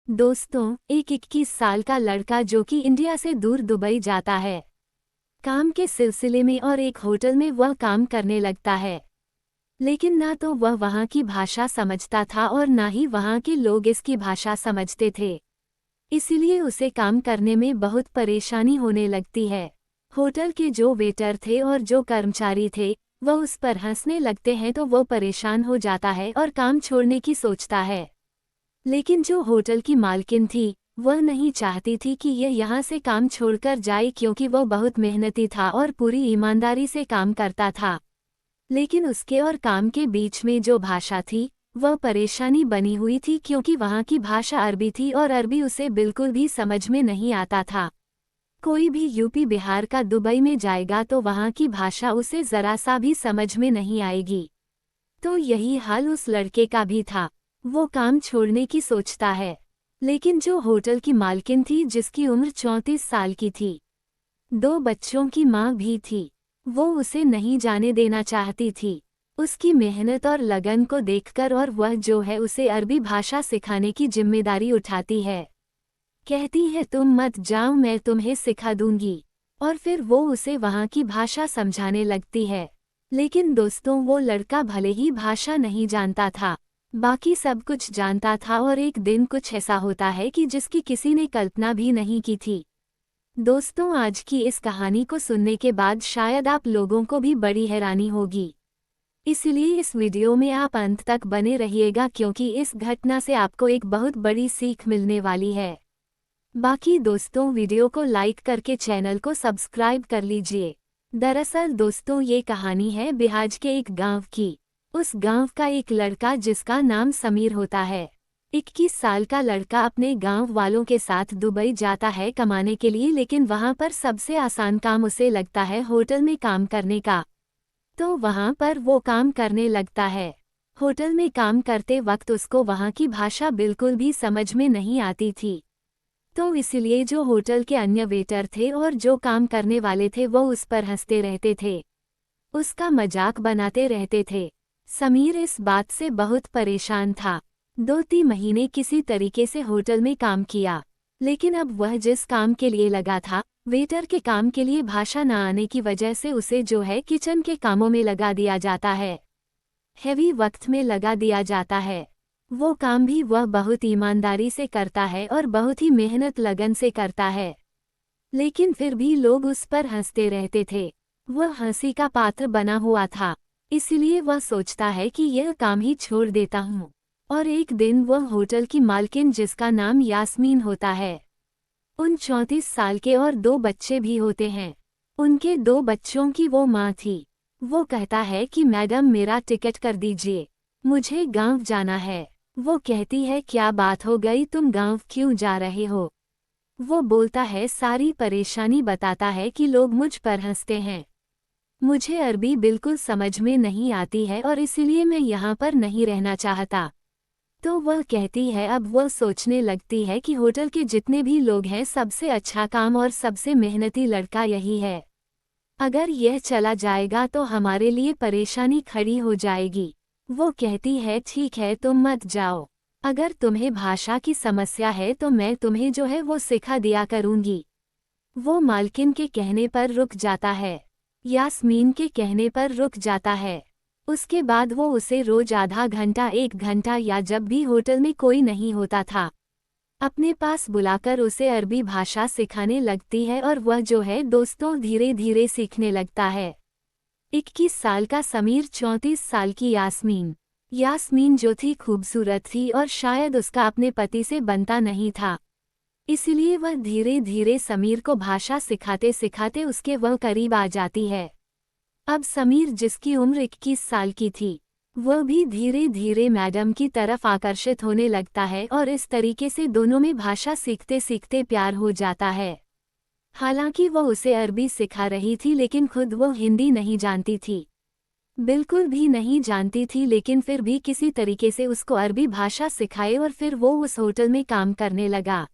दोस्तों, एक 21 साल का लड़का जो कि इंडिया से दूर दुबई जाता है काम के सिलसिले में और एक होटल में वह काम करने लगता है। लेकिन ना तो वह वहाँ की भाषा समझता था और ना ही वहाँ के लोग इसकी भाषा समझते थे। इसीलिए उसे काम करने में बहुत परेशानी होने लगती है। होटल के जो वेटर थे और जो कर्मचारी थे वह उस पर हंसने लगते हैं तो वो परेशान हो जाता है और काम छोड़ने की सोचता है। लेकिन जो होटल की मालकिन थी वह नहीं चाहती थी कि यह यहाँ से काम छोड़कर जाए, क्योंकि वह बहुत मेहनती था और पूरी ईमानदारी से काम करता था। लेकिन उसके और काम के बीच में जो भाषा थी वह परेशानी बनी हुई थी, क्योंकि वहाँ की भाषा अरबी थी और अरबी उसे बिल्कुल भी समझ में नहीं आता था। कोई भी यूपी बिहार का दुबई में जाएगा तो वहाँ की भाषा उसे जरा सा भी समझ में नहीं आएगी। तो यही हाल उस लड़के का भी था। वो काम छोड़ने की सोचता है, लेकिन जो होटल की मालकिन थी जिसकी उम्र 34 साल की थी, 2 बच्चों की माँ भी थी, वो उसे नहीं जाने देना चाहती थी। उसकी मेहनत और लगन को देखकर और वह जो है उसे अरबी भाषा सिखाने की जिम्मेदारी उठाती है। कहती है तुम मत जाओ, मैं तुम्हें सिखा दूंगी। और फिर वो उसे वहाँ की भाषा समझाने लगती है। लेकिन दोस्तों, वो लड़का भले ही भाषा नहीं जानता था, बाकी सब कुछ जानता था। और एक दिन कुछ ऐसा होता है कि जिसकी किसी ने कल्पना भी नहीं की थी। दोस्तों, आज की इस कहानी को सुनने के बाद शायद आप लोगों को भी बड़ी हैरानी होगी। इसलिए इस वीडियो में आप अंत तक बने रहिएगा, क्योंकि इस घटना से आपको एक बहुत बड़ी सीख मिलने वाली है। बाकी दोस्तों, वीडियो को लाइक करके चैनल को सब्सक्राइब कर लीजिए। दरअसल दोस्तों, ये कहानी है बिहार के एक गांव की। उस गांव का एक लड़का जिसका नाम समीर होता है। 21 साल का लड़का अपने गांव वालों के साथ दुबई जाता है कमाने के लिए, लेकिन वहां पर सबसे आसान काम उसे लगता है होटल में काम करने का। तो वहां पर वो काम करने लगता है। होटल में काम करते वक्त उसको वहां की भाषा बिल्कुल भी समझ में नहीं आती थी। तो इसलिए जो होटल के अन्य वेटर थे और जो काम करने वाले थे वो उस पर हंसते रहते थे, उसका मजाक बनाते रहते थे। समीर इस बात से बहुत परेशान था। 2-3 महीने किसी तरीके से होटल में काम किया, लेकिन अब वह जिस काम के लिए लगा था, वेटर के काम के लिए भाषा न आने की वजह से उसे जो है किचन के कामों में लगा दिया जाता है, हैवी वक्त में लगा दिया जाता है। वो काम भी वह बहुत ईमानदारी से करता है और बहुत ही मेहनत लगन से करता है। लेकिन फिर भी लोग उस पर हंसते रहते थे। वह हंसी का पात्र बना हुआ था, इसलिए वह सोचता है कि यह काम ही छोड़ देता हूँ। और एक दिन वह होटल की मालकिन जिसका नाम यास्मीन होता है, उन 34 साल के और 2 बच्चे भी होते हैं, उनके 2 बच्चों की वो माँ थी। वो कहता है कि मैडम मेरा टिकट कर दीजिए, मुझे गांव जाना है। वो कहती है क्या बात हो गई, तुम गांव क्यों जा रहे हो? वो बोलता है सारी परेशानी बताता है कि लोग मुझ पर हंसते हैं, मुझे अरबी बिल्कुल समझ में नहीं आती है और इसीलिए मैं यहाँ पर नहीं रहना चाहता। तो वह कहती है, अब वह सोचने लगती है कि होटल के जितने भी लोग हैं सबसे अच्छा काम और सबसे मेहनती लड़का यही है। अगर यह चला जाएगा तो हमारे लिए परेशानी खड़ी हो जाएगी। वो कहती है ठीक है तुम मत जाओ, अगर तुम्हें भाषा की समस्या है तो मैं तुम्हें जो है वो सिखा दिया करूँगी। वो मालकिन के कहने पर रुक जाता है, यास्मीन के कहने पर रुक जाता है। उसके बाद वो उसे रोज आधा घंटा 1 घंटा या जब भी होटल में कोई नहीं होता था, अपने पास बुलाकर उसे अरबी भाषा सिखाने लगती है और वह जो है दोस्तों धीरे धीरे सीखने लगता है। 21 साल का समीर, 34 साल की यास्मीन। यास्मीन जो थी खूबसूरत थी और शायद उसका अपने पति से बनता नहीं था, इसलिए वह धीरे धीरे समीर को भाषा सिखाते सिखाते उसके वह करीब आ जाती है। अब समीर जिसकी उम्र 21 साल की थी, वह भी धीरे धीरे मैडम की तरफ आकर्षित होने लगता है और इस तरीके से दोनों में भाषा सीखते सीखते प्यार हो जाता है। हालांकि वह उसे अरबी सिखा रही थी, लेकिन खुद वो हिंदी नहीं जानती थी, बिल्कुल भी नहीं जानती थी, लेकिन फिर भी किसी तरीके से उसको अरबी भाषा सिखाए और फिर वो उस होटल में काम करने लगा।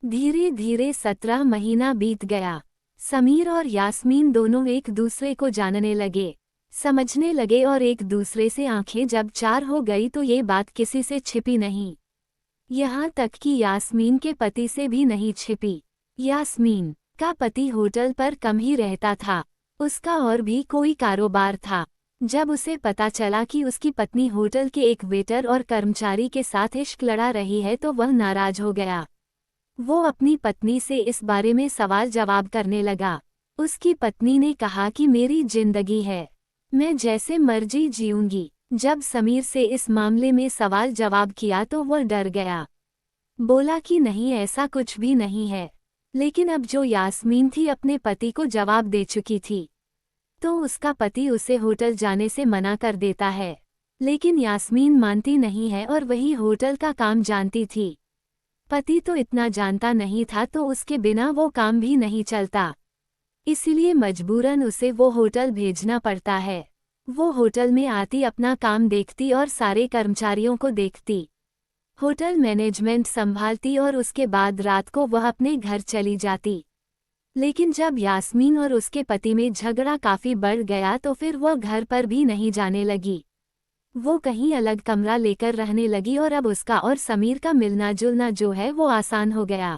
धीरे धीरे 17 महीना बीत गया। समीर और यास्मीन दोनों एक दूसरे को जानने लगे, समझने लगे और एक दूसरे से आंखें जब चार हो गई तो ये बात किसी से छिपी नहीं। यहाँ तक कि यास्मीन के पति से भी नहीं छिपी। यास्मीन का पति होटल पर कम ही रहता था, उसका और भी कोई कारोबार था। जब उसे पता चला कि उसकी पत्नी होटल के एक वेटर और कर्मचारी के साथ इश्क लड़ा रही है तो वह नाराज हो गया। वो अपनी पत्नी से इस बारे में सवाल जवाब करने लगा। उसकी पत्नी ने कहा कि मेरी जिंदगी है, मैं जैसे मर्जी जीऊंगी। जब समीर से इस मामले में सवाल जवाब किया तो वह डर गया। बोला कि नहीं, ऐसा कुछ भी नहीं है। लेकिन अब जो यास्मीन थी अपने पति को जवाब दे चुकी थी, तो उसका पति उसे होटल जाने से मना कर देता है। लेकिन यास्मीन मानती नहीं है और वही होटल का काम जानती थी। पति तो इतना जानता नहीं था तो उसके बिना वो काम भी नहीं चलता, इसलिए मजबूरन उसे वो होटल भेजना पड़ता है। वो होटल में आती, अपना काम देखती और सारे कर्मचारियों को देखती, होटल मैनेजमेंट संभालती और उसके बाद रात को वह अपने घर चली जाती। लेकिन जब यास्मीन और उसके पति में झगड़ा काफी बढ़ गया तो फिर वह घर पर भी नहीं जाने लगी। वो कहीं अलग कमरा लेकर रहने लगी और अब उसका और समीर का मिलना जुलना जो है वो आसान हो गया।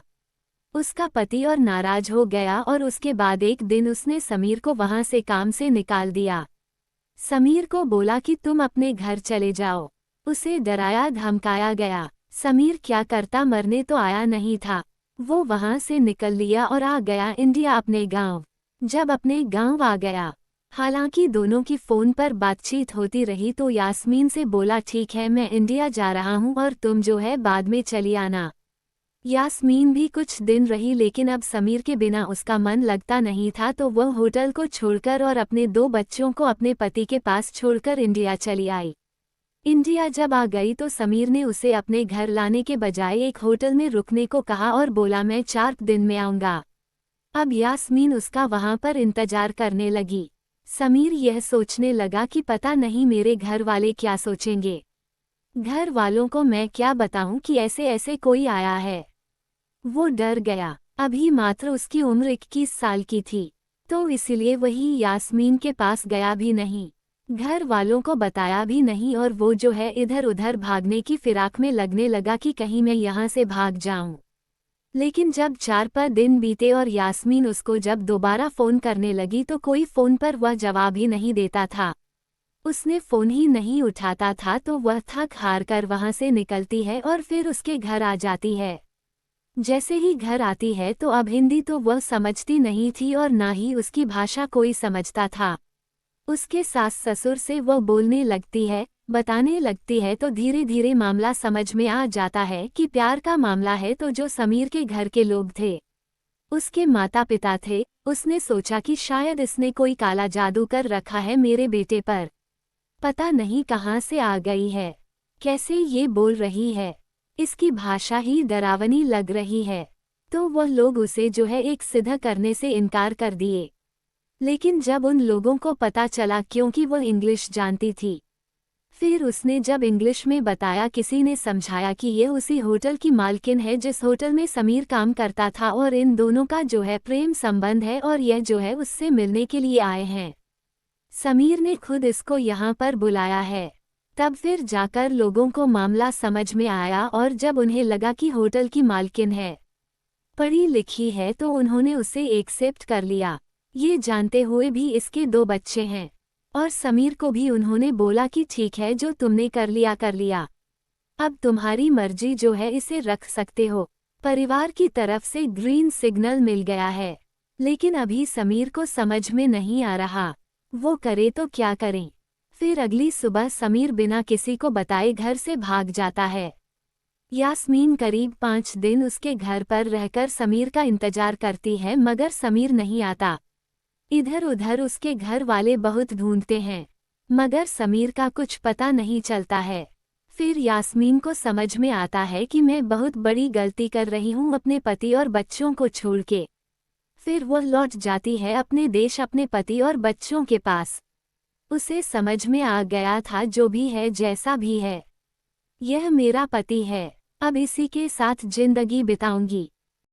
उसका पति और नाराज हो गया और उसके बाद एक दिन उसने समीर को वहां से काम से निकाल दिया। समीर को बोला कि तुम अपने घर चले जाओ। उसे डराया धमकाया गया। समीर क्या करता, मरने तो आया नहीं था। वो वहां से निकल लिया और आ गया इंडिया, अपने गांव। जब अपने गांव आ गया, हालांकि दोनों की फ़ोन पर बातचीत होती रही, तो यास्मीन से बोला ठीक है मैं इंडिया जा रहा हूं और तुम जो है बाद में चली आना। यास्मीन भी कुछ दिन रही, लेकिन अब समीर के बिना उसका मन लगता नहीं था, तो वह होटल को छोड़कर और अपने 2 बच्चों को अपने पति के पास छोड़कर इंडिया चली आई। इंडिया जब आ गई तो समीर ने उसे अपने घर लाने के बजाय एक होटल में रुकने को कहा और बोला मैं 4 दिन में आऊंगा। अब यास्मीन उसका वहां पर इंतजार करने लगी। समीर यह सोचने लगा कि पता नहीं मेरे घर वाले क्या सोचेंगे, घर वालों को मैं क्या बताऊं कि ऐसे ऐसे कोई आया है। वो डर गया। अभी मात्र उसकी उम्र 21 साल की थी, तो इसलिए वही यास्मीन के पास गया भी नहीं, घर वालों को बताया भी नहीं, और वो जो है इधर उधर भागने की फिराक में लगने लगा कि कहीं मैं यहाँ से भाग जाऊं। लेकिन जब 4 दिन बीते और यास्मीन उसको जब दोबारा फ़ोन करने लगी तो कोई फ़ोन पर वह जवाब ही नहीं देता था। उसने फ़ोन ही नहीं उठाता था, तो वह थक हार कर वहाँ से निकलती है और फिर उसके घर आ जाती है। जैसे ही घर आती है तो अब हिंदी तो वह समझती नहीं थी और ना ही उसकी भाषा कोई समझता था। उसके सास ससुर से वह बोलने लगती है, बताने लगती है, तो धीरे धीरे मामला समझ में आ जाता है कि प्यार का मामला है। तो जो समीर के घर के लोग थे, उसके माता पिता थे, उसने सोचा कि शायद इसने कोई काला जादू कर रखा है मेरे बेटे पर, पता नहीं कहाँ से आ गई है, कैसे ये बोल रही है, इसकी भाषा ही डरावनी लग रही है। तो वह लोग उसे जो है एक सीधा करने से इनकार कर दिए। लेकिन जब उन लोगों को पता चला, क्योंकि वह इंग्लिश जानती थी, फिर उसने जब इंग्लिश में बताया, किसी ने समझाया कि यह उसी होटल की मालकिन है जिस होटल में समीर काम करता था और इन दोनों का जो है प्रेम संबंध है और यह जो है उससे मिलने के लिए आए हैं। समीर ने खुद इसको यहाँ पर बुलाया है। तब फिर जाकर लोगों को मामला समझ में आया और जब उन्हें लगा कि होटल की मालकिन है, पढ़ी लिखी है, तो उन्होंने उसे एक्सेप्ट कर लिया, ये जानते हुए भी इसके 2 बच्चे हैं। और समीर को भी उन्होंने बोला कि ठीक है, जो तुमने कर लिया कर लिया, अब तुम्हारी मर्जी, जो है इसे रख सकते हो। परिवार की तरफ से ग्रीन सिग्नल मिल गया है। लेकिन अभी समीर को समझ में नहीं आ रहा वो करे तो क्या करें। फिर अगली सुबह समीर बिना किसी को बताए घर से भाग जाता है। यास्मीन करीब 5 दिन उसके घर पर रहकर समीर का इंतजार करती है, मगर समीर नहीं आता। इधर उधर उसके घर वाले बहुत ढूंढते हैं, मगर समीर का कुछ पता नहीं चलता है। फिर यास्मीन को समझ में आता है कि मैं बहुत बड़ी गलती कर रही हूँ अपने पति और बच्चों को छोड़ के। फिर वह लौट जाती है अपने देश, अपने पति और बच्चों के पास। उसे समझ में आ गया था, जो भी है जैसा भी है, यह मेरा पति है, अब इसी के साथ जिंदगी बिताऊंगी।